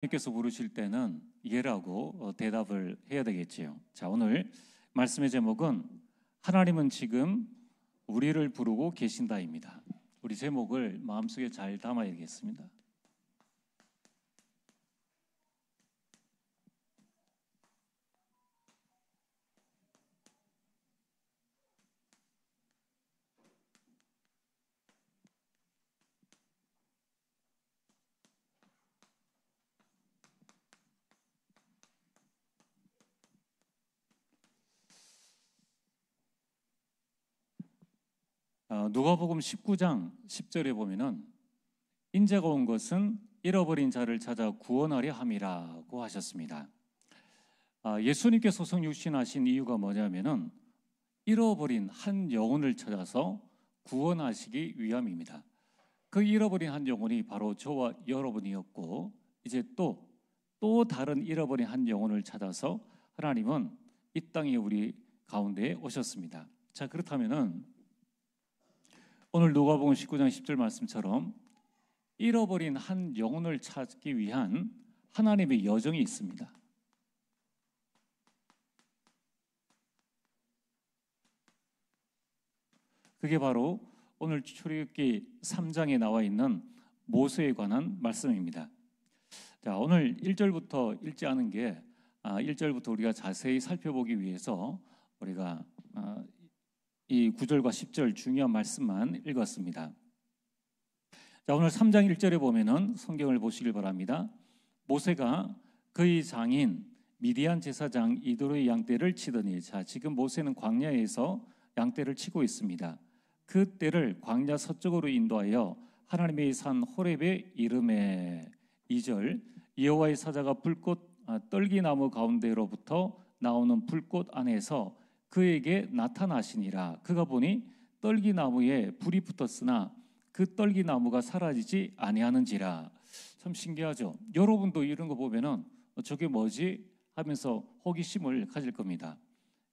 하나님께서 부르실 때는 예라고 대답을 해야 되겠지요. 자, 오늘 말씀의 제목은 하나님은 지금 우리를 부르고 계신다입니다. 우리 제목을 마음속에 잘 담아야겠습니다. 누가복음 19장 10절에 보면은 인자가 온 것은 잃어버린 자를 찾아 구원하려 함이라고 하셨습니다. 예수님께서 성육신하신 이유가 뭐냐면은 잃어버린 한 영혼을 찾아서 구원하시기 위함입니다. 그 잃어버린 한 영혼이 바로 저와 여러분이었고, 이제 또 다른 잃어버린 한 영혼을 찾아서 하나님은 이 땅에 우리 가운데에 오셨습니다. 자, 그렇다면은 오늘 누가복음 19장 10절 말씀처럼 잃어버린 한 영혼을 찾기 위한 하나님의 여정이 있습니다. 그게 바로 오늘 출애굽기 3장에 나와 있는 모세에 관한 말씀입니다. 자, 오늘 1절부터 읽지 않은 게 1절부터 우리가 자세히 살펴보기 위해서 우리가 이 9절과 10절 중요한 말씀만 읽었습니다. 자, 오늘 3장 1절에 보면은 성경을 보시길 바랍니다. 모세가 그의 장인 미디안 제사장 이도로의 양떼를 치더니, 자, 지금 모세는 광야에서 양떼를 치고 있습니다. 그 떼를 광야 서쪽으로 인도하여 하나님의 산 호렙에 이르매, 2절 여호와의 사자가 떨기나무 가운데로부터 나오는 불꽃 안에서 그에게 나타나시니라. 그가 보니 떨기나무에 불이 붙었으나 그 떨기나무가 사라지지 아니하는지라. 참 신기하죠. 여러분도 이런 거 보면은 저게 뭐지 하면서 호기심을 가질 겁니다.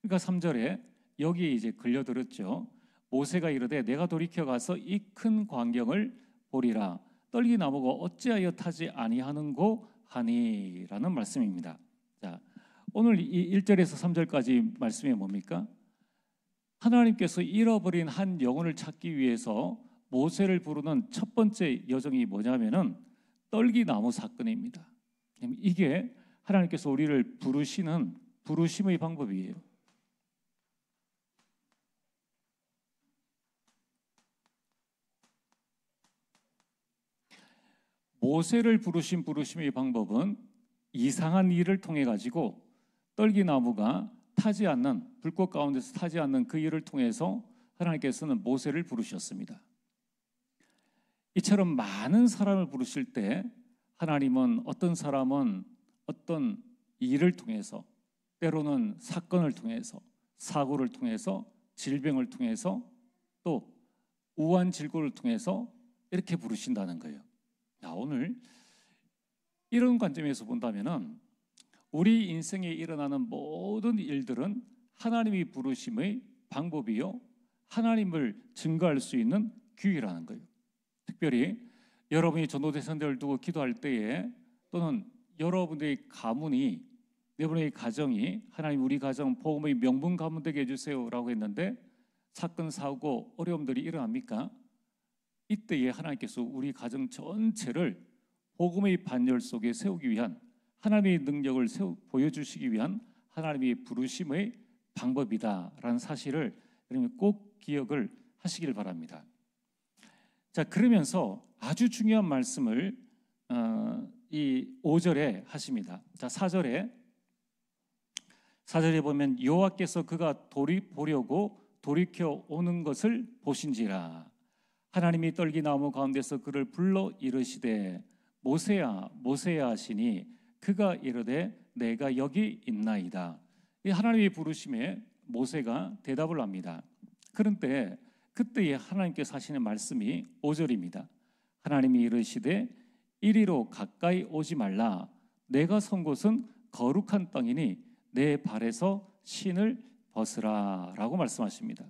그러니까 3절에 여기에 이제 걸려들었죠. 모세가 이르되 내가 돌이켜 가서 이 큰 광경을 보리라. 떨기나무가 어찌하여 타지 아니하는고 하니라는 말씀입니다. 자, 오늘 이 1절에서 3절까지 말씀이 뭡니까? 하나님께서 잃어버린 한 영혼을 찾기 위해서 모세를 부르는 첫 번째 여정이 뭐냐면은 떨기나무 사건입니다. 이게 하나님께서 우리를 부르시는 부르심의 방법이에요. 모세를 부르신 부르심의 방법은 이상한 일을 통해 가지고 떨기나무가 타지 않는, 불꽃 가운데서 타지 않는 그 일을 통해서 하나님께서는 모세를 부르셨습니다. 이처럼 많은 사람을 부르실 때 하나님은 어떤 사람은 어떤 일을 통해서, 때로는 사건을 통해서, 사고를 통해서, 질병을 통해서, 또 우한 질고를 통해서 이렇게 부르신다는 거예요. 자, 오늘 이런 관점에서 본다면은 우리 인생에 일어나는 모든 일들은 하나님이 부르심의 방법이요, 하나님을 증거할 수 있는 기회라는 거예요. 특별히 여러분이 전도대상자를 두고 기도할 때에, 또는 여러분의 가문이, 여러분의 가정이 하나님 우리 가정 복음의 명분 가문 되게 해주세요라고 했는데 사건, 사고, 어려움들이 일어납니까? 이때에 하나님께서 우리 가정 전체를 복음의 반열 속에 세우기 위한, 하나님의 능력을 보여주시기 위한 하나님의 부르심의 방법이다라는 사실을 여러분이 꼭 기억을 하시길 바랍니다. 자, 그러면서 아주 중요한 말씀을 이 5절에 하십니다. 자, 4절에 보면 여호와께서 그가 보려고 돌이켜 오는 것을 보신지라. 하나님이 떨기나무 가운데서 그를 불러 이르시되 모세야 모세야 하시니 그가 이르되 내가 여기 있나이다. 이 하나님의 부르심에 모세가 대답을 합니다. 그런데 그때에 하나님께서 하시는 말씀이 5절입니다. 하나님이 이르시되 이리로 가까이 오지 말라. 내가 선 곳은 거룩한 땅이니 내 발에서 신을 벗으라 라고 말씀하십니다.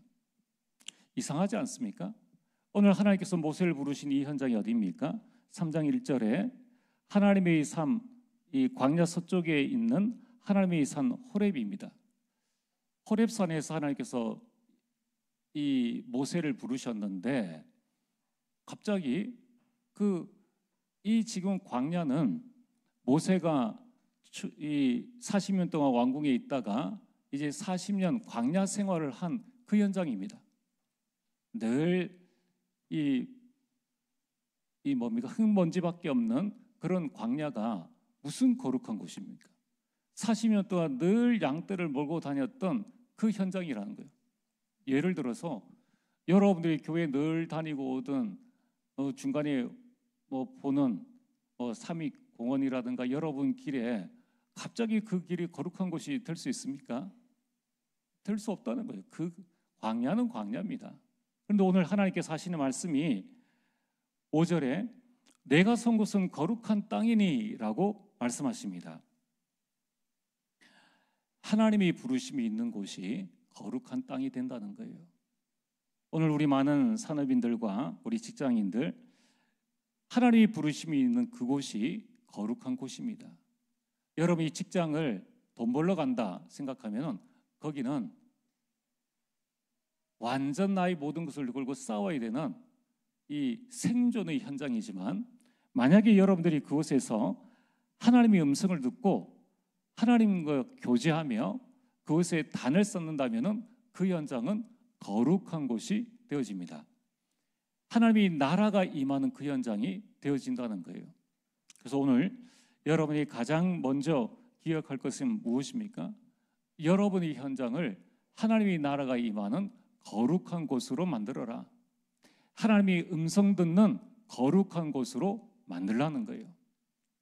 이상하지 않습니까? 오늘 하나님께서 모세를 부르신 이 현장이 어디입니까? 3장 1절에 하나님의 삶 이 광야 서쪽에 있는 하나님의 산 호렙입니다. 호렙산에서 하나님께서 이 모세를 부르셨는데 갑자기 이 지금 광야는 모세가 이 40년 동안 왕궁에 있다가 이제 40년 광야 생활을 한 그 현장입니다. 늘 뭡니까? 흙먼지밖에 없는 그런 광야가 무슨 거룩한 곳입니까? 40년 동안 늘 양떼를 몰고 다녔던 그 현장이라는 거예요. 예를 들어서 여러분들이 교회 늘 다니고 오든 중간에 보는 삼익공원이라든가 여러분 길에 갑자기 그 길이 거룩한 곳이 될 수 있습니까? 될 수 없다는 거예요. 그 광야는 광야입니다. 그런데 오늘 하나님께서 하시는 말씀이 5절에 내가 선 곳은 거룩한 땅이니 라고 말씀하십니다. 하나님이 부르심이 있는 곳이 거룩한 땅이 된다는 거예요. 오늘 우리 많은 산업인들과 우리 직장인들, 하나님이 부르심이 있는 그곳이 거룩한 곳입니다. 여러분이 직장을 돈 벌러 간다 생각하면 거기는 완전 나의 모든 것을 걸고 싸워야 되는 이 생존의 현장이지만, 만약에 여러분들이 그곳에서 하나님의 음성을 듣고 하나님과 교제하며 그곳에 단을 쌓는다면 그 현장은 거룩한 곳이 되어집니다. 하나님의 나라가 임하는 그 현장이 되어진다는 거예요. 그래서 오늘 여러분이 가장 먼저 기억할 것은 무엇입니까? 여러분의 현장을 하나님의 나라가 임하는 거룩한 곳으로 만들어라. 하나님의 음성 듣는 거룩한 곳으로 만들라는 거예요.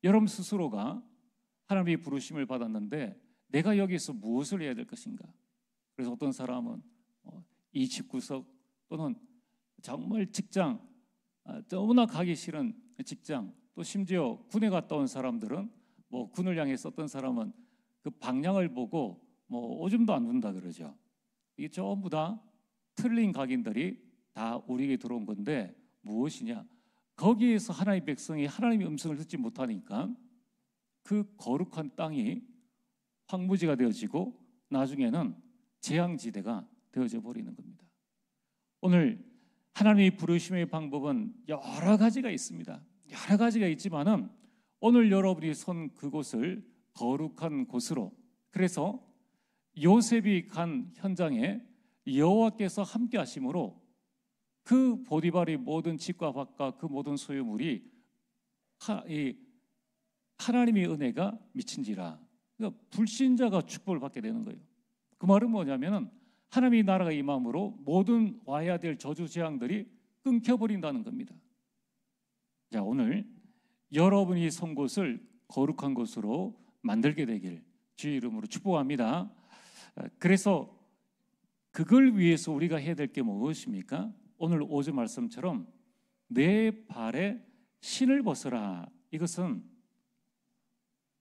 여러분 스스로가 하나님의 부르심을 받았는데 내가 여기서 무엇을 해야 될 것인가? 그래서 어떤 사람은 이 집구석 또는 정말 직장, 너무나 가기 싫은 직장, 또 심지어 군에 갔다 온 사람들은 군을 향해서 어떤 사람은 그 방향을 보고 오줌도 안 눈다 그러죠. 이게 전부 다 틀린 각인들이 다 우리에게 들어온 건데 무엇이냐? 거기에서 하나님의 백성이 하나님의 음성을 듣지 못하니까 그 거룩한 땅이 황무지가 되어지고 나중에는 재앙지대가 되어져 버리는 겁니다. 오늘 하나님의 부르심의 방법은 여러 가지가 있습니다. 여러 가지가 있지만은 오늘 여러분이 선 그곳을 거룩한 곳으로, 그래서 요셉이 간 현장에 여호와께서 함께 하심으로 그 보디발의 모든 집과 밭과 그 모든 소유물이 하나님의 은혜가 미친지라. 그러니까 불신자가 축복을 받게 되는 거예요. 그 말은 뭐냐면은 하나님의 나라가 임함으로 모든 와야 될 저주 재앙들이 끊겨버린다는 겁니다. 자, 오늘 여러분이 선 곳을 거룩한 곳으로 만들게 되길 주의 이름으로 축복합니다. 그래서 그걸 위해서 우리가 해야 될 게 무엇입니까? 오늘 5절 말씀처럼 내 발에 신을 벗어라. 이것은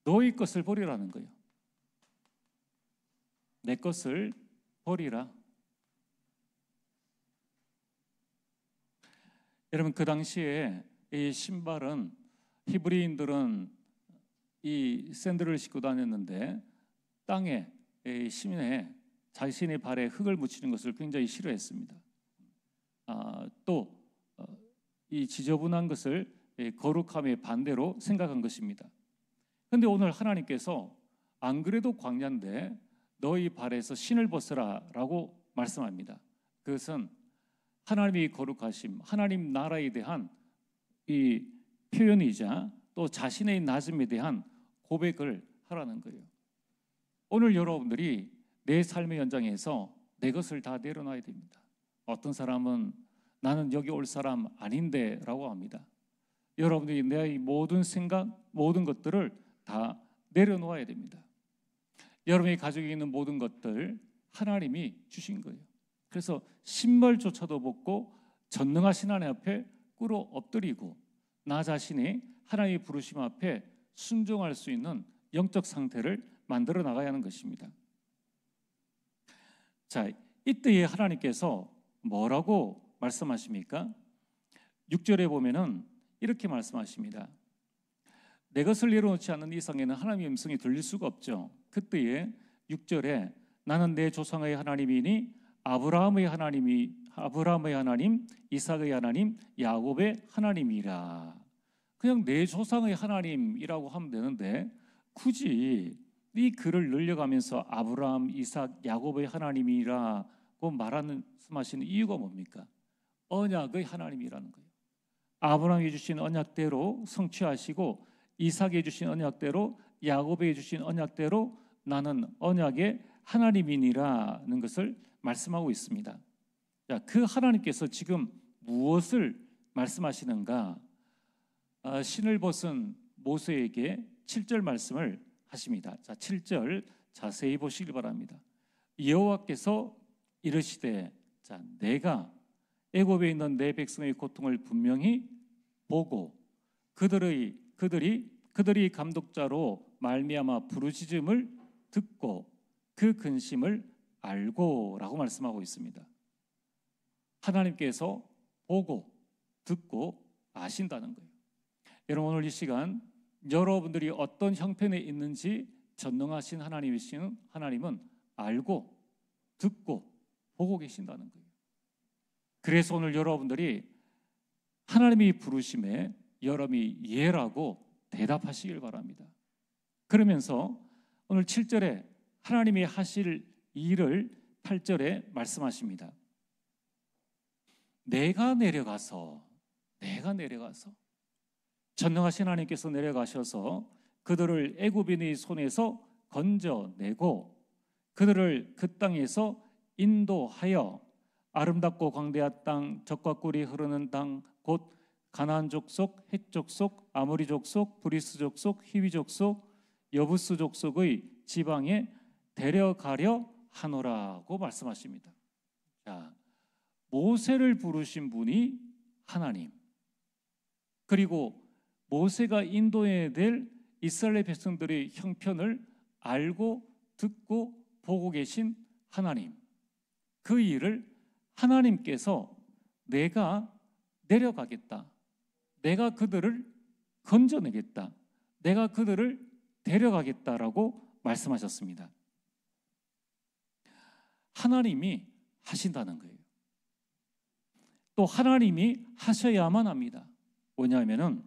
너희 것을 버리라는 거예요. 내 것을 버리라. 여러분, 그 당시에 이 신발은 히브리인들은 이 샌들을 신고 다녔는데 땅에 심에 자신의 발에 흙을 묻히는 것을 굉장히 싫어했습니다. 또 이 지저분한 것을 거룩함의 반대로 생각한 것입니다. 그런데 오늘 하나님께서 안 그래도 광야인데 너희 발에서 신을 벗으라 라고 말씀합니다. 그것은 하나님의 거룩하심, 하나님 나라에 대한 이 표현이자 또 자신의 낮음에 대한 고백을 하라는 거예요. 오늘 여러분들이 내 삶의 현장에서 내 것을 다 내려놔야 됩니다. 어떤 사람은 나는 여기 올 사람 아닌데 라고 합니다. 여러분들이 내 모든 생각, 모든 것들을 다 내려놓아야 됩니다. 여러분이 가지고 있는 모든 것들 하나님이 주신 거예요. 그래서 신발조차도 벗고 전능하신 하나님 앞에 꿇어 엎드리고 나 자신이 하나님의 부르심 앞에 순종할 수 있는 영적 상태를 만들어 나가야 하는 것입니다. 자, 이때에 하나님께서 뭐라고 말씀하십니까? 6절에 보면은 이렇게 말씀하십니다. 내 것을 내려놓지 않는 이상에는 하나님의 음성이 들릴 수가 없죠. 그때에 6절에 나는 내 조상의 하나님이니 아브라함의 하나님, 이삭의 하나님, 야곱의 하나님이라. 그냥 내 조상의 하나님이라고 하면 되는데 굳이 이 글을 늘려가면서 아브라함, 이삭, 야곱의 하나님이라고 말씀하시는 이유가 뭡니까? 언약의 하나님이라는 거예요. 아브라함이 주신 언약대로 성취하시고 이삭이 주신 언약대로 야곱이 주신 언약대로 나는 언약의 하나님이니라는 것을 말씀하고 있습니다. 자, 그 하나님께서 지금 무엇을 말씀하시는가? 신을 벗은 모세에게 7절 말씀을 하십니다. 자, 7절 자세히 보시길 바랍니다. 여호와께서 이르시되 자, 내가 애굽에 있는 내 백성의 고통을 분명히 보고 그들이 감독자로 말미암아 부르짖음을 듣고 그 근심을 알고라고 말씀하고 있습니다. 하나님께서 보고 듣고 아신다는 거예요. 여러분, 오늘 이 시간 여러분들이 어떤 형편에 있는지 전능하신 하나님은 알고 듣고 보고 계신다는 거예요. 그래서 오늘 여러분들이 하나님이 부르심에 여러분이 예라고 대답하시길 바랍니다. 그러면서 오늘 7절에 하나님이 하실 일을 8절에 말씀하십니다. 내가 내려가서 전능하신 하나님께서 내려가셔서 그들을 애굽인의 손에서 건져내고 그들을 그 땅에서 인도하여 아름답고 광대한 땅, 젖과 꿀이 흐르는 땅, 곧 가나안 족속, 헷 족속, 아모리 족속, 브리스 족속, 히위 족속, 여부스 족속의 지방에 데려가려 하노라고 말씀하십니다. 자, 모세를 부르신 분이 하나님, 그리고 모세가 인도해야 될 이스라엘 백성들의 형편을 알고 듣고 보고 계신 하나님, 그 일을 하나님께서 내가 내려가겠다, 내가 그들을 건져내겠다, 내가 그들을 데려가겠다라고 말씀하셨습니다. 하나님이 하신다는 거예요. 또 하나님이 하셔야만 합니다. 왜냐하면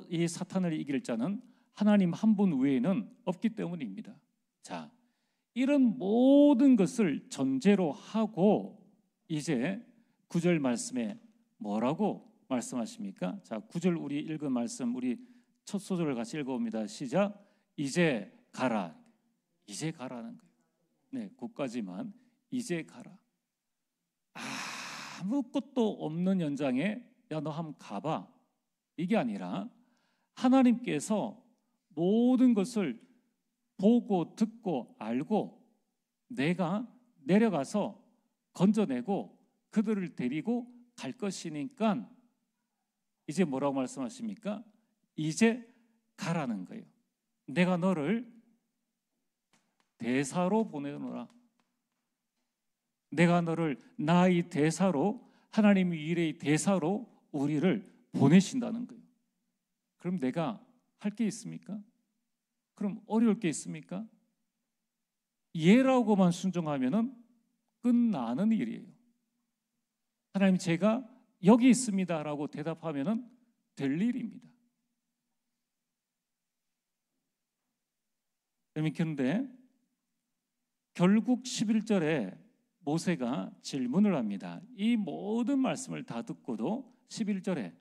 이 사탄을 이길 자는 하나님 한 분 외에는 없기 때문입니다. 자, 이런 모든 것을 전제로 하고 이제 9절 말씀에 뭐라고 말씀하십니까? 자, 9절 우리 읽은 말씀, 우리 첫 소절을 같이 읽어봅니다. 시작. 이제 가라. 이제 가라는 거예요. 네, 그까지만 이제 가라. 아무것도 없는 연장에 야, 너 한번 가봐. 이게 아니라 하나님께서 모든 것을 보고 듣고 알고 내가 내려가서 건져내고 그들을 데리고 갈 것이니까 이제 뭐라고 말씀하십니까? 이제 가라는 거예요. 내가 너를 대사로 보내노라. 내가 너를 나의 대사로, 하나님의 일의 대사로 우리를 보내신다는 거예요. 그럼 내가 할 게 있습니까? 그럼 어려울 게 있습니까? 예라고만 순종하면은 끝나는 일이에요. 하나님, 제가 여기 있습니다라고 대답하면은 될 일입니다. 그런데 결국 11절에 모세가 질문을 합니다. 이 모든 말씀을 다 듣고도 11절에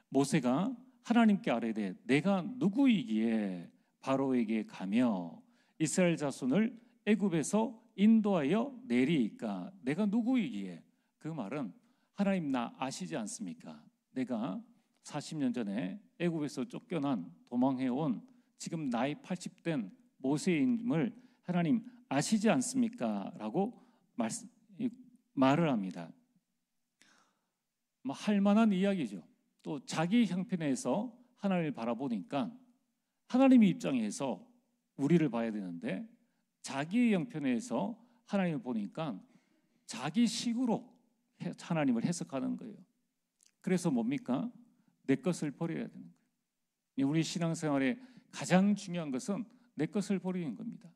모세가 하나님께 아뢰되 내가 누구이기에 바로에게 가며 이스라엘 자손을 애굽에서 인도하여 내리이까? 내가 누구이기에? 그 말은 하나님 나 아시지 않습니까? 내가 40년 전에 애굽에서 쫓겨난 도망해온 지금 나이 80된 모세임을 하나님 아시지 않습니까? 라고 말을 합니다. 할 만한 이야기죠. 또 자기 형편에서 하나님을 바라보니까 하나님의 입장에서 우리를 봐야 되는데 자기의 형편에서 하나님을 보니까 자기 식으로 하나님을 해석하는 거예요. 그래서 뭡니까? 내 것을 버려야 되는 거예요. 우리 신앙생활에 가장 중요한 것은 내 것을 버리는 겁니다.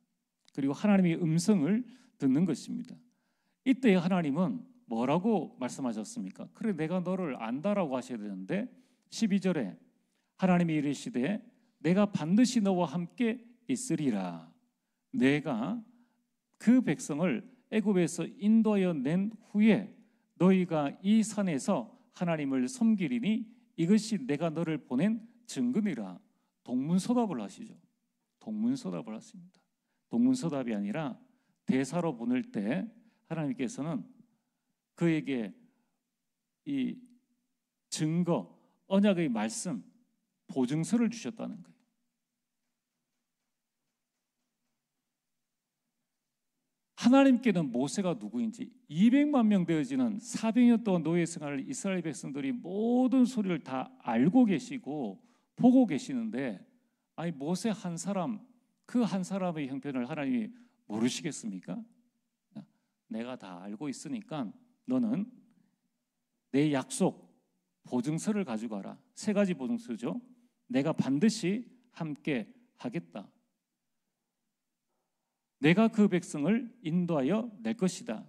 그리고 하나님의 음성을 듣는 것입니다. 이때 하나님은 뭐라고 말씀하셨습니까? 그래, 내가 너를 안다라고 하셔야 되는데 12절에 하나님이 이르시되 내가 반드시 너와 함께 있으리라. 내가 그 백성을 애굽에서 인도하여 낸 후에 너희가 이 산에서 하나님을 섬기리니 이것이 내가 너를 보낸 증거니라. 동문서답을 하시죠. 동문서답을 하십니다. 동문서답이 아니라 대사로 보낼 때 하나님께서는 그에게 이 증거, 언약의 말씀, 보증서를 주셨다는 거예요. 하나님께는 모세가 누구인지 200만 명 되어지는 400년 동안 노예 생활을 이스라엘 백성들이 모든 소리를 다 알고 계시고 보고 계시는데, 아니 모세 한 사람, 그 한 사람의 형편을 하나님이 모르시겠습니까? 내가 다 알고 있으니까 너는 내 약속 보증서를 가지고 와라. 3가지 보증서죠. 내가 반드시 함께 하겠다. 내가 그 백성을 인도하여 낼 것이다.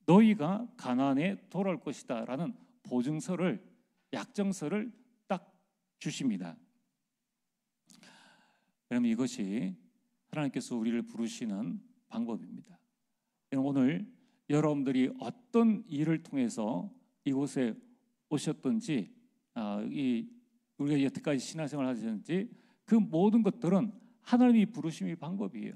너희가 가나안에 돌아올 것이다 라는 보증서를, 약정서를 딱 주십니다. 그러면 이것이 하나님께서 우리를 부르시는 방법입니다. 오늘 여러분들이 어떤 일을 통해서 이곳에 오셨든지, 우리가 여태까지 신앙생활을 하셨는지, 그 모든 것들은 하나님이 부르심의 방법이에요.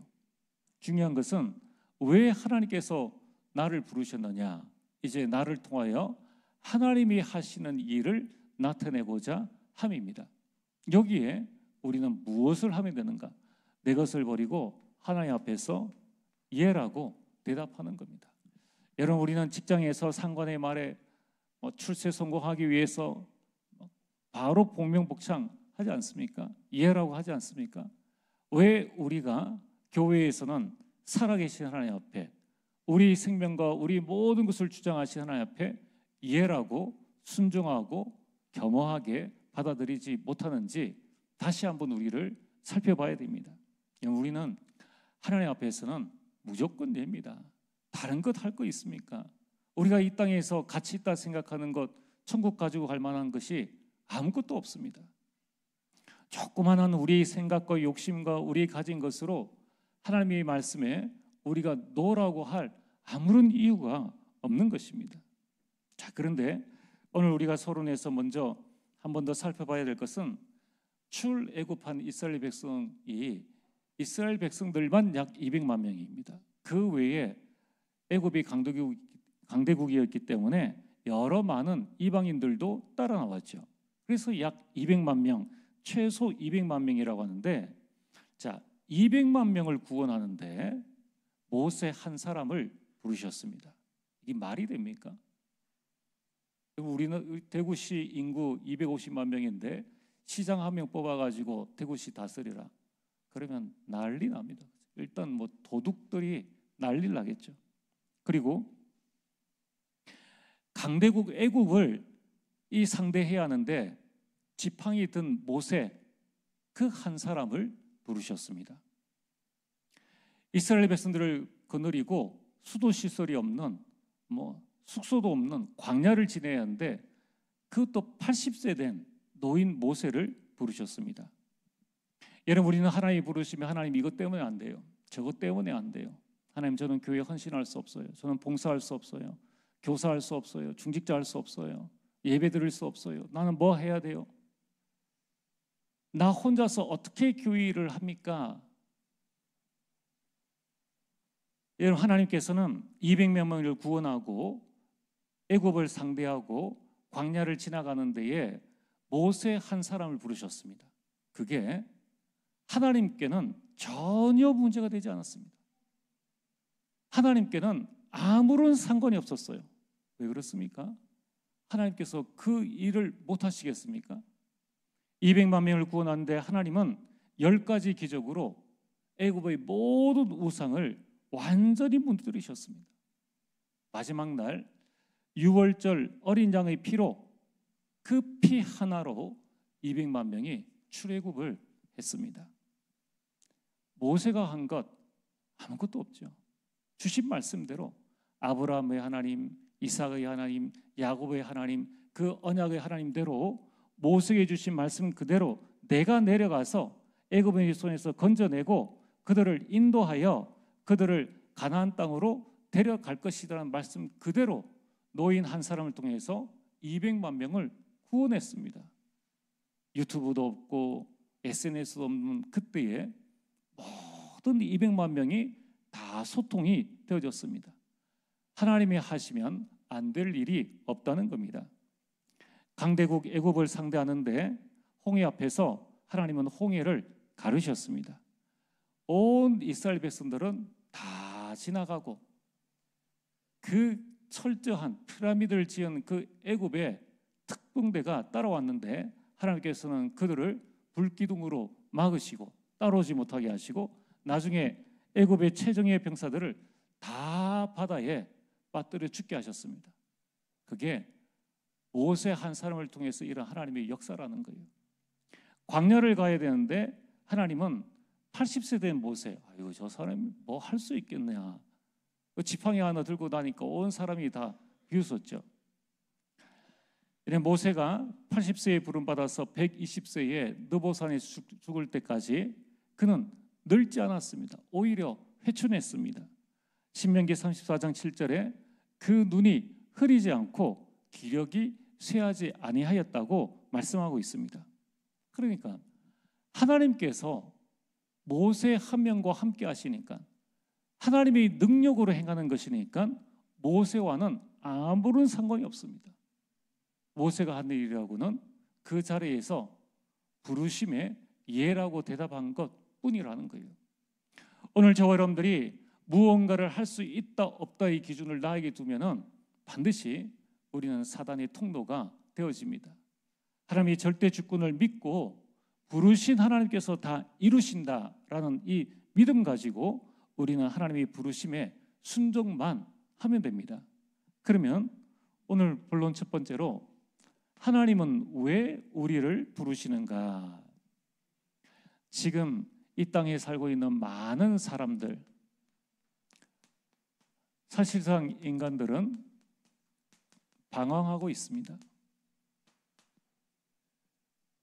중요한 것은 왜 하나님께서 나를 부르셨느냐, 이제 나를 통하여 하나님이 하시는 일을 나타내고자 함입니다. 여기에 우리는 무엇을 하면 되는가? 내 것을 버리고 하나님 앞에서 예라고 대답하는 겁니다. 여러분, 우리는 직장에서 상관의 말에 출세 성공하기 위해서 바로 복명복창 하지 않습니까? 예라고 하지 않습니까? 왜 우리가 교회에서는 살아계신 하나님 앞에, 우리 생명과 우리 모든 것을 주장하신 하나님 앞에 예라고 순종하고 겸허하게 받아들이지 못하는지 다시 한번 우리를 살펴봐야 됩니다. 우리는 하나님 앞에서는 무조건 예입니다. 다른 것 할 거 있습니까? 우리가 이 땅에서 가치 있다 생각하는 것, 천국 가지고 갈 만한 것이 아무것도 없습니다. 조그마한 우리의 생각과 욕심과 우리 가진 것으로 하나님의 말씀에 우리가 노라고 할 아무런 이유가 없는 것입니다. 자, 그런데 오늘 우리가 서론에서 먼저 한 번 더 살펴봐야 될 것은 출애굽한 이스라엘 백성이 이스라엘 백성들만 약 200만 명입니다. 그 외에 애굽이 강대국이었기 때문에 여러 많은 이방인들도 따라 나왔죠. 그래서 약 200만 명, 최소 200만 명이라고 하는데, 자, 200만 명을 구원하는데 모세 한 사람을 부르셨습니다. 이게 말이 됩니까? 우리는 대구시 인구 250만 명인데 시장 1명 뽑아가지고 대구시 다스리라 그러면 난리 납니다. 일단 도둑들이 난리를 나겠죠. 그리고 강대국 애국을 상대해야 하는데 지팡이 든 모세 그 한 사람을 부르셨습니다. 이스라엘 백성들을 거느리고 수도 시설이 없는 숙소도 없는 광야를 지내야 하는데 그것도 80세 된 노인 모세를 부르셨습니다. 여러분, 우리는 하나님이 부르시면 하나님 이것 때문에 안 돼요. 저것 때문에 안 돼요. 하나님, 저는 교회에 헌신할 수 없어요. 저는 봉사할 수 없어요. 교사할 수 없어요. 중직자 할 수 없어요. 예배 드릴 수 없어요. 나는 뭐 해야 돼요? 나 혼자서 어떻게 교회 일을 합니까? 여러분, 하나님께서는 200만 명을 구원하고 애굽을 상대하고 광야를 지나가는 데에 모세 한 사람을 부르셨습니다. 그게 하나님께는 전혀 문제가 되지 않았습니다. 하나님께는 아무런 상관이 없었어요. 왜 그렇습니까? 하나님께서 그 일을 못 하시겠습니까? 200만 명을 구원하는데 하나님은 10가지 기적으로 애굽의 모든 우상을 완전히 무너뜨리셨습니다. 마지막 날 유월절 어린 양의 피로, 그 피 하나로 200만 명이 출애굽을 했습니다. 모세가 한 것 아무것도 없죠. 주신 말씀대로 아브라함의 하나님, 이삭의 하나님, 야곱의 하나님, 그 언약의 하나님대로 모세에게 주신 말씀 그대로 내가 내려가서 애굽의 손에서 건져내고 그들을 인도하여 그들을 가나안 땅으로 데려갈 것이라는 말씀 그대로 노인 한 사람을 통해서 200만 명을 구원했습니다. 유튜브도 없고 SNS도 없는 그때에 모든 200만 명이 다 소통이 되어졌습니다. 하나님이 하시면 안 될 일이 없다는 겁니다. 강대국 애굽을 상대하는데 홍해 앞에서 하나님은 홍해를 가르셨습니다. 온 이스라엘 백성들은 다 지나가고 그 철저한 피라미드를 지은 그 애굽의 특공대가 따라왔는데 하나님께서는 그들을 불기둥으로 막으시고 따라오지 못하게 하시고 나중에 애굽의 최정예 병사들을 다 바다에 빠뜨려 죽게 하셨습니다. 그게 모세 한 사람을 통해서 일어난 하나님의 역사라는 거예요. 광야를 가야 되는데 하나님은 80세 된 모세, 아이고 저 사람이 뭐 할 수 있겠냐, 그 지팡이 하나 들고 다니까 온 사람이 다 비웃었죠. 이래 모세가 80세에 부름받아서 120세에 느보산에 죽을 때까지 그는 늙지 않았습니다. 오히려 회춘했습니다. 신명기 34장 7절에 그 눈이 흐리지 않고 기력이 쇠하지 아니하였다고 말씀하고 있습니다. 그러니까 하나님께서 모세 한 명과 함께 하시니까 하나님의 능력으로 행하는 것이니까 모세와는 아무런 상관이 없습니다. 모세가 한 일이라고는 그 자리에서 부르심에 예라고 대답한 것뿐이라는 거예요. 오늘 저와 여러분들이 무언가를 할 수 있다 없다의 기준을 나에게 두면은 반드시 우리는 사단의 통로가 되어집니다. 하나님이 절대 주권을 믿고 부르신 하나님께서 다 이루신다라는 이 믿음 가지고 우리는 하나님의 부르심에 순종만 하면 됩니다. 그러면 오늘 본론 첫 번째로 하나님은 왜 우리를 부르시는가? 지금 이 땅에 살고 있는 많은 사람들, 사실상 인간들은 방황하고 있습니다.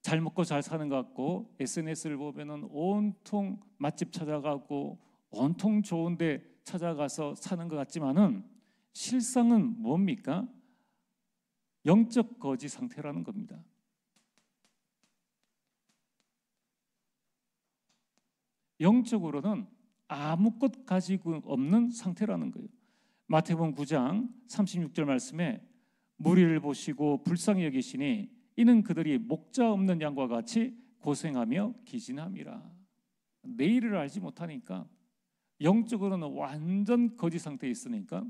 잘 먹고 잘 사는 것 같고 SNS를 보면은 온통 맛집 찾아가고 온통 좋은 데 찾아가서 사는 것 같지만은 실상은 뭡니까? 영적 거지 상태라는 겁니다. 영적으로는 아무것 가지고 없는 상태라는 거예요. 마태복음 9장 36절 말씀에 무리를 보시고 불쌍히 여기시니 이는 그들이 목자 없는 양과 같이 고생하며 기진함이라. 내일을 알지 못하니까 영적으로는 완전 거지 상태에 있으니까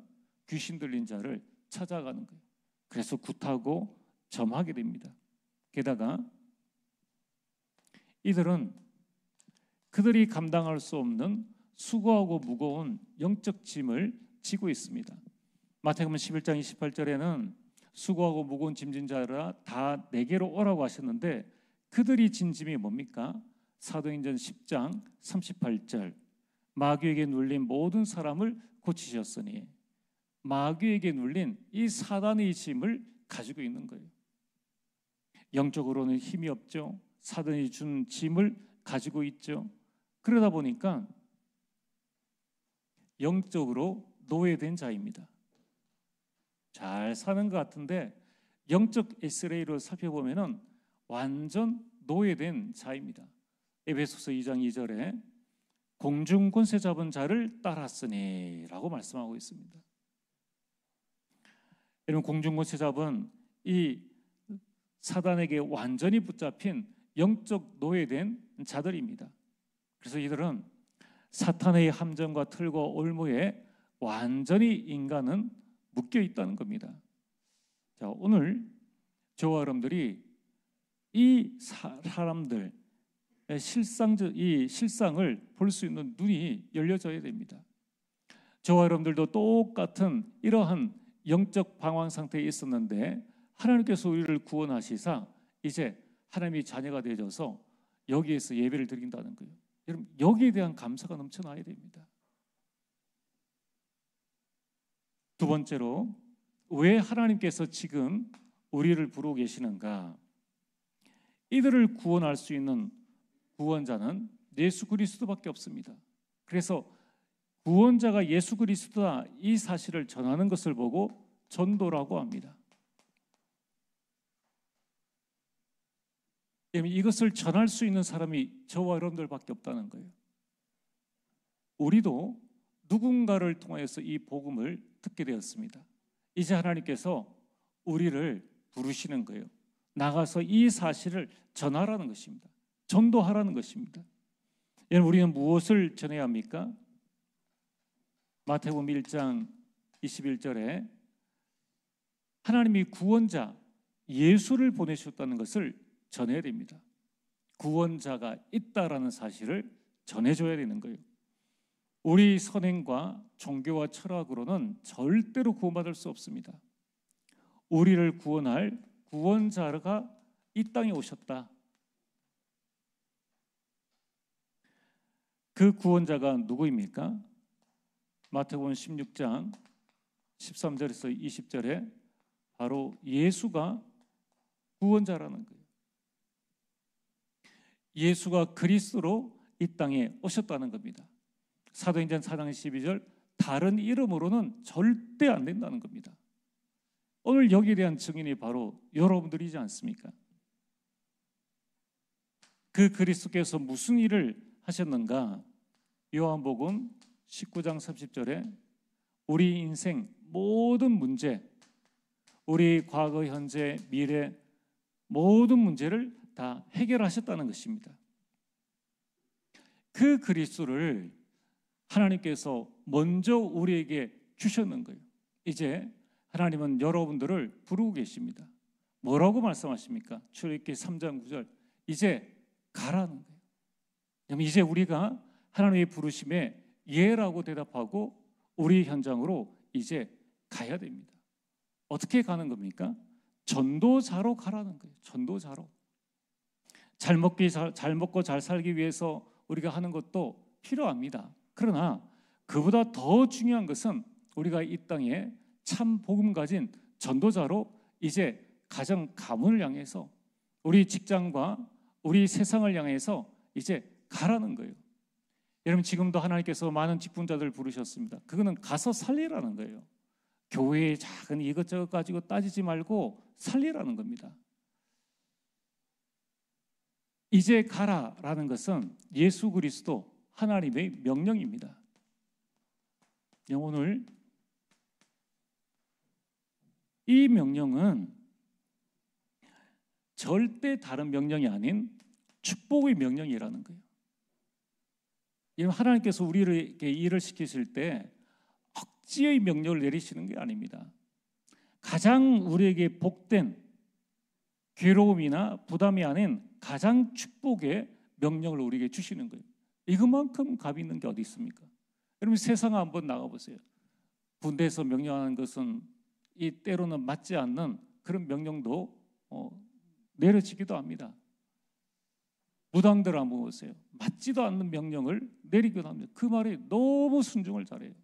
귀신 들린 자를 찾아가는 거예요. 그래서 굿하고 점하게 됩니다. 게다가 이들은 그들이 감당할 수 없는 수고하고 무거운 영적 짐을 지고 있습니다. 마태복음 11장 28절에는 수고하고 무거운 짐진 자라 다 내게로 오라고 하셨는데 그들이 진 짐이 뭡니까? 사도행전 10장 38절 마귀에게 눌린 모든 사람을 고치셨으니 마귀에게 눌린 이 사단의 짐을 가지고 있는 거예요. 영적으로는 힘이 없죠. 사단이 준 짐을 가지고 있죠. 그러다 보니까 영적으로 노예된 자입니다. 잘 사는 것 같은데 영적 엑스레이로 살펴보면은 완전 노예된 자입니다. 에베소서 2장 2절에 공중 권세 잡은 자를 따랐으니 라고 말씀하고 있습니다. 여러분, 공중 권세 잡은 이 사단에게 완전히 붙잡힌 영적 노예된 자들입니다. 그래서 이들은 사탄의 함정과 틀과 올무에 완전히 인간은 묶여 있다는 겁니다. 자, 오늘 저와 여러분들이 이 사람들 이 실상을 볼 수 있는 눈이 열려져야 됩니다. 저와 여러분들도 똑같은 이러한 영적 방황 상태에 있었는데 하나님께서 우리를 구원하시사 이제 하나님의 자녀가 되어져서 여기에서 예배를 드린다는 거예요. 여러분, 여기에 대한 감사가 넘쳐나야 됩니다. 두 번째로, 왜 하나님께서 지금 우리를 부르고 계시는가? 이들을 구원할 수 있는 구원자는 예수 그리스도밖에 없습니다. 그래서 구원자가 예수 그리스도다, 이 사실을 전하는 것을 보고 전도라고 합니다. 이것을 전할 수 있는 사람이 저와 여러분들밖에 없다는 거예요. 우리도 누군가를 통해서 이 복음을 듣게 되었습니다. 이제 하나님께서 우리를 부르시는 거예요. 나가서 이 사실을 전하라는 것입니다. 전도하라는 것입니다. 여러분, 우리는 무엇을 전해야 합니까? 마태복음 1장 21절에 하나님이 구원자 예수를 보내셨다는 것을 전해야 됩니다. 구원자가 있다라는 사실을 전해줘야 되는 거예요. 우리 선행과 종교와 철학으로는 절대로 구원받을 수 없습니다. 우리를 구원할 구원자가 이 땅에 오셨다. 그 구원자가 누구입니까? 마태복음 16장 13절에서 20절에 바로 예수가 구원자라는 거예요. 예수가 그리스도로 이 땅에 오셨다는 겁니다. 사도행전 4장 12절, 다른 이름으로는 절대 안 된다는 겁니다. 오늘 여기에 대한 증인이 바로 여러분들이지 않습니까? 그 그리스도께서 무슨 일을 하셨는가? 요한복음 19장 30절에 우리 인생 모든 문제, 우리 과거, 현재, 미래 모든 문제를 다 해결하셨다는 것입니다. 그 그리스도를 하나님께서 먼저 우리에게 주셨는 거예요. 이제 하나님은 여러분들을 부르고 계십니다. 뭐라고 말씀하십니까? 출애굽기 3장 9절, 이제 가라는 거예요. 이제 우리가 하나님의 부르심에 예라고 대답하고 우리 현장으로 이제 가야 됩니다. 어떻게 가는 겁니까? 전도자로 가라는 거예요. 전도자로. 잘 먹고 잘 살기 위해서 우리가 하는 것도 필요합니다. 그러나 그보다 더 중요한 것은 우리가 이 땅에 참 복음 가진 전도자로 이제 가정 가문을 향해서 우리 직장과 우리 세상을 향해서 이제 가라는 거예요. 여러분, 지금도 하나님께서 많은 직분자들 부르셨습니다. 그거는 가서 살리라는 거예요. 교회의 작은 이것저것 가지고 따지지 말고 살리라는 겁니다. 이제 가라라는 것은 예수 그리스도 하나님의 명령입니다. 오늘 이 명령은 절대 다른 명령이 아닌 축복의 명령이라는 거예요. 하나님께서 우리에게 일을 시키실 때 억지의 명령을 내리시는 게 아닙니다. 가장 우리에게 복된 괴로움이나 부담이 아닌 가장 축복의 명령을 우리에게 주시는 거예요. 이것만큼 값 있는 게 어디 있습니까? 여러분, 세상 한번 나가보세요. 군대에서 명령하는 것은 이 때로는 맞지 않는 그런 명령도 내려지기도 합니다. 무당들 한번 보세요. 맞지도 않는 명령을 내리기도 합니다. 그 말에 너무 순종을 잘해요.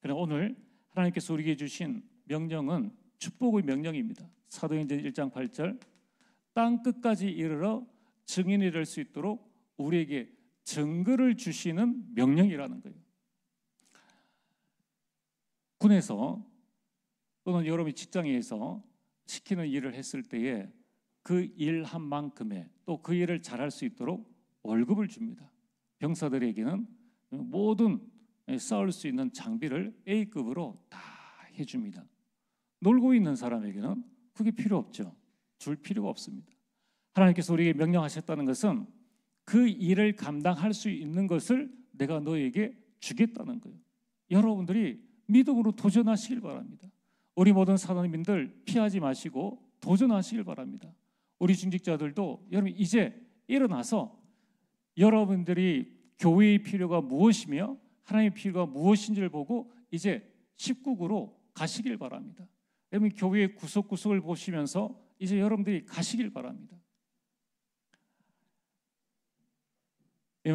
그러나 오늘 하나님께서 우리에게 주신 명령은 축복의 명령입니다. 사도행전 1장 8절, 땅 끝까지 이르러 증인이 될 수 있도록 우리에게 증거를 주시는 명령이라는 거예요. 군에서 또는 여러분이 직장에서 시키는 일을 했을 때에 그 일 한 만큼의 또 그 일을 잘할 수 있도록 월급을 줍니다. 병사들에게는 모든 싸울 수 있는 장비를 A급으로 다 해줍니다. 놀고 있는 사람에게는 그게 필요 없죠. 줄 필요가 없습니다. 하나님께서 우리에게 명령하셨다는 것은 그 일을 감당할 수 있는 것을 내가 너에게 주겠다는 거예요. 여러분들이 믿음으로 도전하시길 바랍니다. 우리 모든 사도님들 피하지 마시고 도전하시길 바랍니다. 우리 중직자들도 여러분 이제 일어나서 여러분들이 교회의 필요가 무엇이며 하나님의 필요가 무엇인지를 보고 이제 19구로 가시길 바랍니다. 여러분 교회의 구석구석을 보시면서 이제 여러분들이 가시길 바랍니다.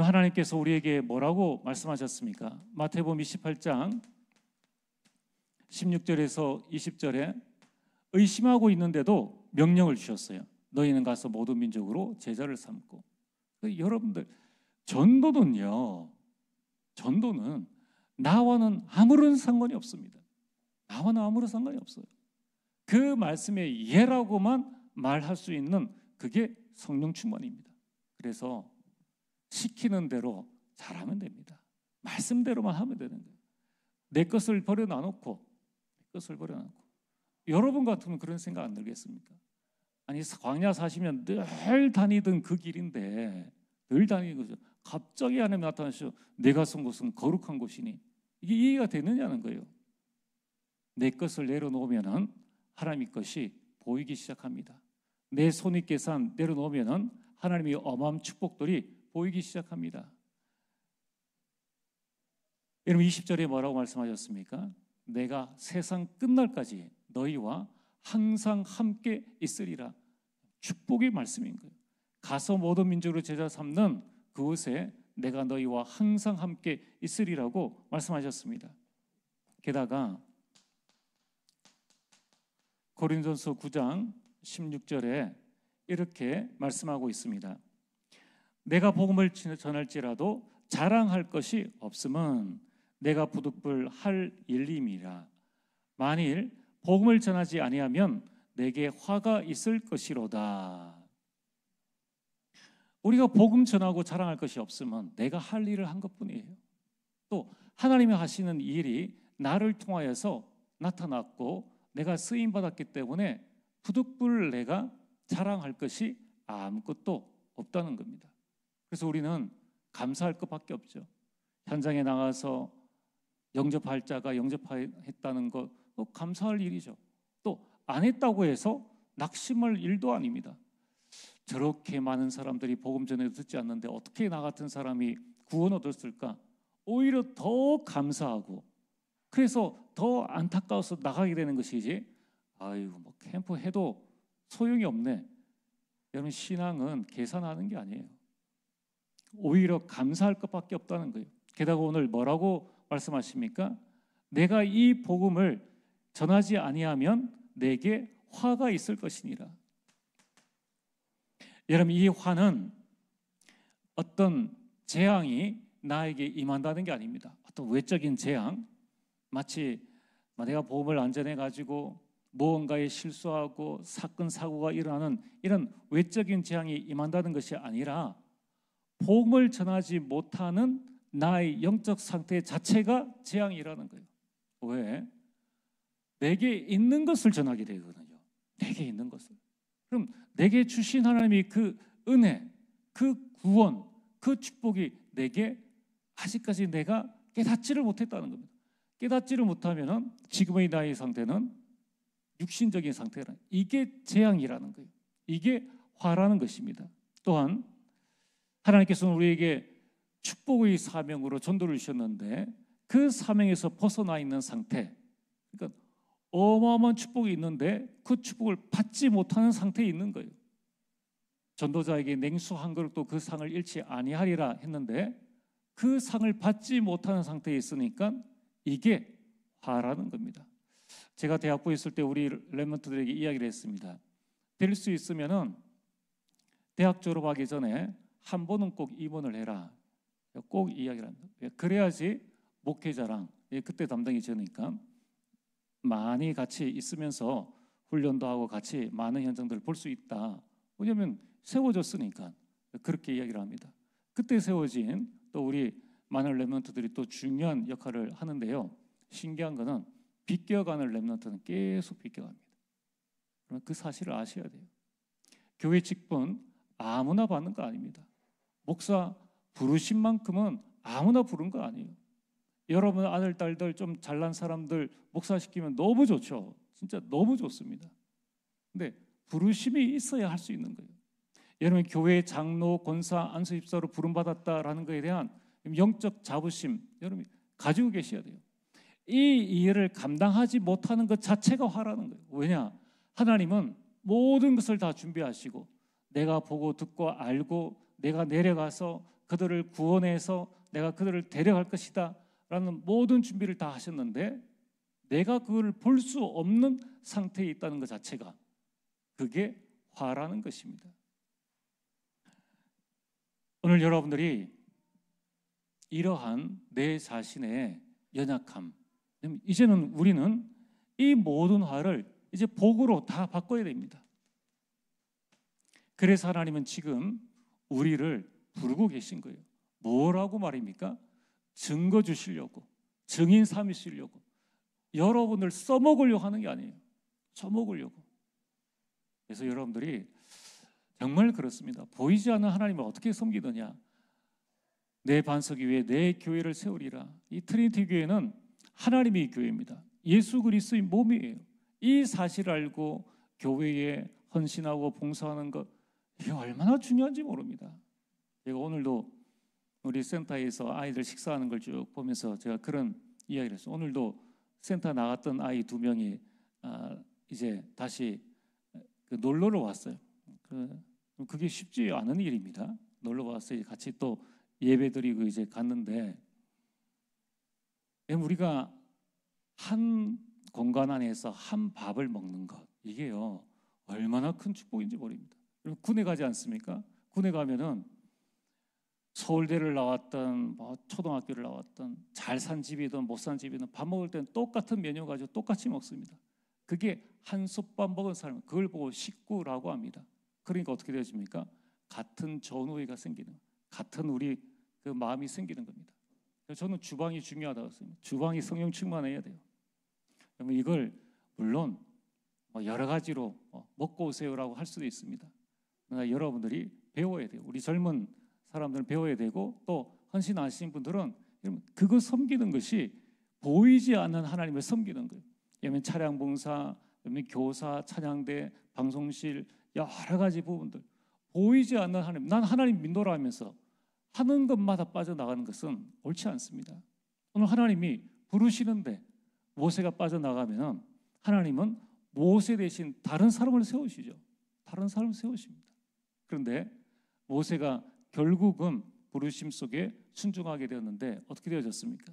하나님께서 우리에게 뭐라고 말씀하셨습니까? 마태복음 28장 16절에서 20절에 의심하고 있는데도 명령을 주셨어요. 너희는 가서 모든 민족으로 제자를 삼고. 여러분들, 전도는 나와는 아무런 상관이 없습니다. 나와는 아무런 상관이 없어요. 그 말씀의 예라고만 말할 수 있는 그게 성령 충만입니다. 그래서 시키는 대로 잘하면 됩니다. 말씀대로만 하면 되는 거예요. 내 것을 버려놔놓고 여러분 같으면 그런 생각 안 들겠습니까? 아니, 광야 40년 늘 다니던 그 길인데, 늘 다니는 거죠. 갑자기 하나님 나타나셔 내가 선 곳은 거룩한 곳이니, 이게 이해가 되느냐는 거예요. 내 것을 내려놓으면 하나님의 것이 보이기 시작합니다. 내 손이 계산 내려놓으면 하나님의 어마어마한 축복들이 보이기 시작합니다. 여러분, 20절에 뭐라고 말씀하셨습니까? 내가 세상 끝날까지 너희와 항상 함께 있으리라. 축복의 말씀인 거예요. 가서 모든 민족으로 제자 삼는 그곳에 내가 너희와 항상 함께 있으리라고 말씀하셨습니다. 게다가 고린도전서 9장 16절에 이렇게 말씀하고 있습니다. 내가 복음을 전할지라도 자랑할 것이 없음은 내가 부득불 할 일임이라. 만일 복음을 전하지 아니하면 내게 화가 있을 것이로다. 우리가 복음 전하고 자랑할 것이 없으면 내가 할 일을 한 것뿐이에요. 또 하나님이 하시는 일이 나를 통하여서 나타났고 내가 쓰임 받았기 때문에 부득불 내가 자랑할 것이 아무것도 없다는 겁니다. 그래서 우리는 감사할 것밖에 없죠. 현장에 나가서 영접할 자가 영접했다는 것, 감사할 일이죠. 또 안 했다고 해서 낙심할 일도 아닙니다. 저렇게 많은 사람들이 복음 전해도 듣지 않는데 어떻게 나 같은 사람이 구원 얻었을까? 오히려 더 감사하고, 그래서 더 안타까워서 나가게 되는 것이지, 아이고 뭐 캠프 해도 소용이 없네. 여러분, 신앙은 계산하는 게 아니에요. 오히려 감사할 것밖에 없다는 거예요. 게다가 오늘 뭐라고 말씀하십니까? 내가 이 복음을 전하지 아니하면 내게 화가 있을 것이니라. 여러분, 이 화는 어떤 재앙이 나에게 임한다는 게 아닙니다. 어떤 외적인 재앙, 마치 내가 복음을 안 전해가지고 무언가에 실수하고 사건 사고가 일어나는 이런 외적인 재앙이 임한다는 것이 아니라 복음을 전하지 못하는 나의 영적 상태 자체가 재앙이라는 거예요. 왜? 내게 있는 것을 전하게 되거든요. 내게 있는 것을. 그럼 내게 주신 하나님이 그 은혜, 그 구원, 그 축복이 내게 아직까지 내가 깨닫지를 못했다는 겁니다. 깨닫지를 못하면 지금의 나의 상태는 육신적인 상태라, 이게 재앙이라는 거예요. 이게 화라는 것입니다. 또한 하나님께서는 우리에게 축복의 사명으로 전도를 주셨는데 그 사명에서 벗어나 있는 상태, 그러니까 어마어마한 축복이 있는데 그 축복을 받지 못하는 상태에 있는 거예요. 전도자에게 냉수 한 그릇도 그 상을 잃지 아니하리라 했는데 그 상을 받지 못하는 상태에 있으니까 이게 화라는 겁니다. 제가 대학부에 있을 때 우리 랩런트들에게 이야기를 했습니다. 될 수 있으면은 대학 졸업하기 전에 한 번은 꼭 입원을 해라. 꼭 이야기를 합니다. 그래야지 목회자랑, 그때 담당이 저니까 많이 같이 있으면서 훈련도 하고 같이 많은 현장들을 볼 수 있다. 왜냐하면 세워졌으니까 그렇게 이야기를 합니다. 그때 세워진 또 우리 많은 랩런트들이 또 중요한 역할을 하는데요. 신기한 거는 비껴가는 랩런트는 계속 비껴갑니다. 그러면 그 사실을 아셔야 돼요. 교회 직분 아무나 받는 거 아닙니다. 목사 부르신 만큼은 아무나 부른 거 아니에요. 여러분 아들, 딸들 좀 잘난 사람들 목사시키면 너무 좋죠. 진짜 너무 좋습니다. 근데 부르심이 있어야 할 수 있는 거예요. 여러분 교회 장로, 권사, 안수집사로 부름받았다라는 것에 대한 영적 자부심 여러분이 가지고 계셔야 돼요. 이 일을 감당하지 못하는 것 자체가 화라는 거예요. 왜냐? 하나님은 모든 것을 다 준비하시고 내가 보고 듣고 알고 내가 내려가서 그들을 구원해서 내가 그들을 데려갈 것이다 라는 모든 준비를 다 하셨는데 내가 그걸 볼 수 없는 상태에 있다는 것 자체가 그게 화라는 것입니다. 오늘 여러분들이 이러한 내 자신의 연약함, 이제는 우리는 이 모든 화를 이제 복으로 다 바꿔야 됩니다. 그래서 하나님은 지금 우리를 부르고 계신 거예요. 뭐라고 말입니까? 증거 주시려고, 증인 삼으시려고, 여러분을 써먹으려고 하는 게 아니에요. 써먹으려고. 그래서 여러분들이 정말 그렇습니다. 보이지 않는 하나님을 어떻게 섬기느냐? 내 반석 위에 내 교회를 세우리라. 이 트리니티 교회는 하나님의 교회입니다. 예수 그리스도의 몸이에요. 이 사실을 알고 교회에 헌신하고 봉사하는 것, 이게 얼마나 중요한지 모릅니다. 제가 오늘도 우리 센터에서 아이들 식사하는 걸 쭉 보면서 제가 그런 이야기를 했어요. 오늘도 센터 나갔던 아이 2명이 이제 다시 놀러를 왔어요. 그게 쉽지 않은 일입니다. 놀러 와서 같이 또 예배드리고 이제 갔는데, 우리가 한 공간 안에서 한 밥을 먹는 것, 이게요 얼마나 큰 축복인지 모릅니다. 군에 가지 않습니까? 군에 가면은 서울대를 나왔던 뭐 초등학교를 나왔던 잘 산 집이든 못 산 집이든 밥 먹을 때는 똑같은 메뉴 가지고 똑같이 먹습니다. 그게 한 솥밥 먹은 사람, 그걸 보고 식구라고 합니다. 그러니까 어떻게 되어집니까? 같은 전우회가 생기는, 같은 우리 그 마음이 생기는 겁니다. 그래서 저는 주방이 중요하다고 했습니다. 주방이 성령 충만해야 돼요. 그러면 이걸 물론 여러 가지로 먹고 오세요라고 할 수도 있습니다. 그러나 여러분들이 배워야 돼요. 우리 젊은 사람들은 배워야 되고, 또 헌신하신 분들은 그거 섬기는 것이 보이지 않는 하나님을 섬기는 거예요. 예면 차량 봉사, 교사, 찬양대, 방송실, 여러 가지 부분들, 보이지 않는 하나님, 난 하나님 믿노라 하면서 하는 것마다 빠져나가는 것은 옳지 않습니다. 오늘 하나님이 부르시는데 모세가 빠져나가면 하나님은 모세 대신 다른 사람을 세우시죠. 다른 사람을 세우십니다. 그런데 모세가 결국은 부르심 속에 순종하게 되었는데 어떻게 되어졌습니까?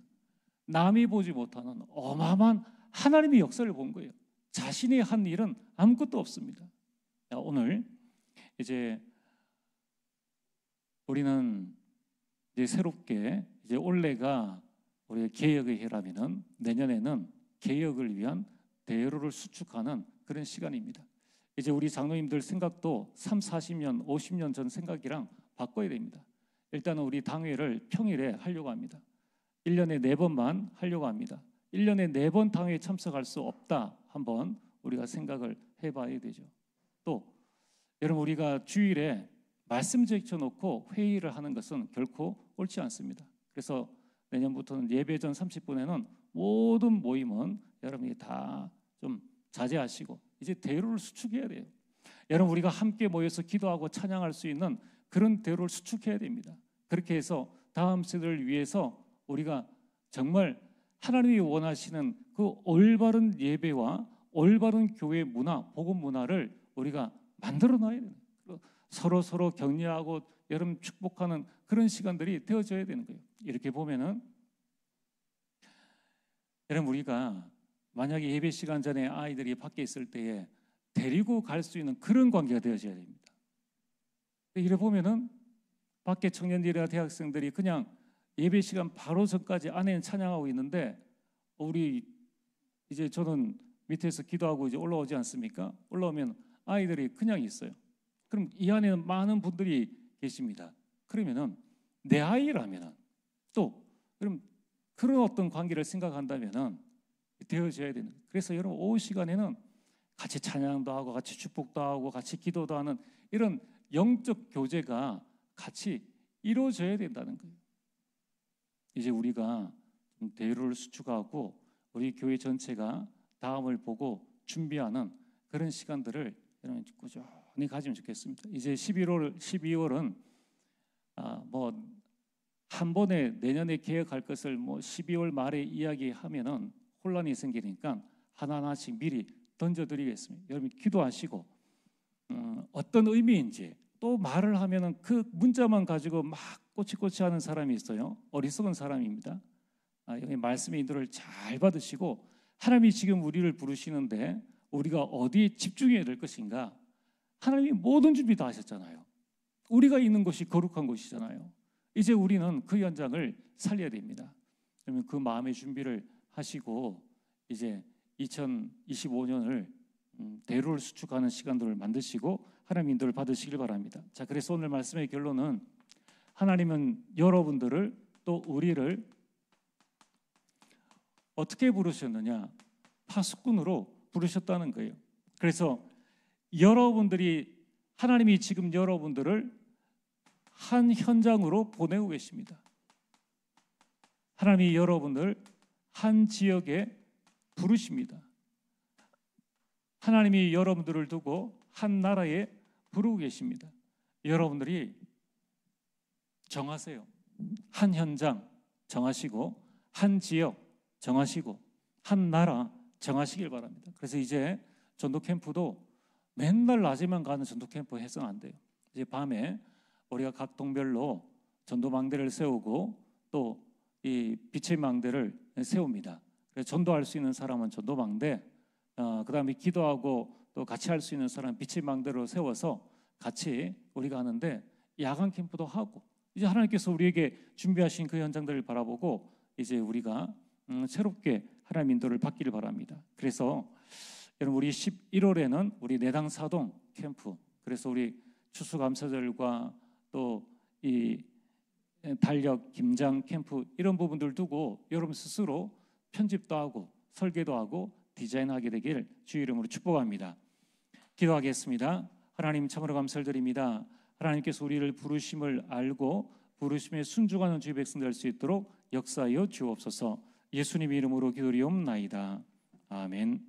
남이 보지 못하는 어마어마한 하나님의 역사를 본 거예요. 자신이 한 일은 아무것도 없습니다. 오늘 이제 우리는 이제 새롭게 이제 올해가 우리가 개혁의 해라면은 내년에는 개혁을 위한 대로를 수축하는 그런 시간입니다. 이제 우리 장로님들 생각도 3, 40년, 50년 전 생각이랑 바꿔야 됩니다. 일단은 우리 당회를 평일에 하려고 합니다. 1년에 4번만 하려고 합니다. 1년에 4번 당회에 참석할 수 없다, 한번 우리가 생각을 해봐야 되죠. 또 여러분, 우리가 주일에 말씀 제쳐놓고 회의를 하는 것은 결코 옳지 않습니다. 그래서 내년부터는 예배 전 30분에는 모든 모임은 여러분이 다 좀 자제하시고 이제 대로를 수축해야 돼요. 여러분, 우리가 함께 모여서 기도하고 찬양할 수 있는 그런 대로를 수축해야 됩니다. 그렇게 해서 다음 세대를 위해서 우리가 정말 하나님이 원하시는 그 올바른 예배와 올바른 교회 문화, 복음 문화를 우리가 만들어 놔야 돼요. 서로 격려하고 여러분 축복하는 그런 시간들이 되어져야 되는 거예요. 이렇게 보면은 여러분, 우리가 만약에 예배 시간 전에 아이들이 밖에 있을 때에 데리고 갈 수 있는 그런 관계가 되어져야 됩니다. 이래 보면은 밖에 청년들이나 대학생들이 그냥 예배 시간 바로 전까지 안에는 찬양하고 있는데, 우리 이제 저는 밑에서 기도하고 이제 올라오지 않습니까? 올라오면 아이들이 그냥 있어요. 그럼 이 안에는 많은 분들이 계십니다. 그러면은 내 아이라면은 또 그럼 그런 어떤 관계를 생각한다면은 되어져야 되는 거예요. 그래서 여러분, 오후 시간에는 같이 찬양도 하고 같이 축복도 하고 같이 기도도 하는 이런 영적 교제가 같이 이루어져야 된다는 거예요. 이제 우리가 대로를 수축하고 우리 교회 전체가 다음을 보고 준비하는 그런 시간들을 여러분 꾸준히 가지면 좋겠습니다. 이제 12월은 뭐 한 번에 내년에 계획할 것을 뭐 12월 말에 이야기하면은 혼란이 생기니까 하나하나씩 미리 던져드리겠습니다. 여러분 기도하시고 어떤 의미인지, 또 말을 하면은 그 문자만 가지고 막 꼬치꼬치 하는 사람이 있어요. 어리석은 사람입니다. 여기 말씀의 인도를 잘 받으시고 하나님이 지금 우리를 부르시는데 우리가 어디에 집중해야 될 것인가? 하나님이 모든 준비 다 하셨잖아요. 우리가 있는 곳이 거룩한 곳이잖아요. 이제 우리는 그 현장을 살려야 됩니다. 그러면 그 마음의 준비를 하시고 이제 2025년을 대로를 수축하는 시간들을 만드시고 하나님 인도를 받으시길 바랍니다. 자, 그래서 오늘 말씀의 결론은 하나님은 여러분들을 또 우리를 어떻게 부르셨느냐? 파수꾼으로 부르셨다는 거예요. 그래서 여러분들이 하나님이 지금 여러분들을 한 현장으로 보내고 계십니다. 하나님이 여러분들 한 지역에 부르십니다. 하나님이 여러분들을 두고 한 나라에 부르고 계십니다. 여러분들이 정하세요. 한 현장 정하시고 한 지역 정하시고 한 나라 정하시길 바랍니다. 그래서 이제 전도 캠프도 맨날 낮에만 가는 전도 캠프 해서는 안 돼요. 이제 밤에 우리가 각 동별로 전도 망대를 세우고 또 이 빛의 망대를 세웁니다. 그래서 전도할 수 있는 사람은 전도 망대, 그다음에 기도하고 또 같이 할 수 있는 사람 빛의 망대로 세워서 같이 우리가 하는데 야간 캠프도 하고 이제 하나님께서 우리에게 준비하신 그 현장들을 바라보고 이제 우리가 새롭게 하나님 인도를 받기를 바랍니다. 그래서 여러분 우리 11월에는 우리 내당 사동 캠프, 그래서 우리 추수감사절과 또 이 달력 김장 캠프 이런 부분들 두고 여러분 스스로 편집도 하고 설계도 하고 디자인하게 되길 주의 이름으로 축복합니다. 기도하겠습니다. 하나님 참으로 감사를 드립니다. 하나님께서 우리를 부르심을 알고 부르심에 순종하는 주의 백성 될 수 있도록 역사하여 주옵소서. 예수님 이름으로 기도리옵나이다. 아멘.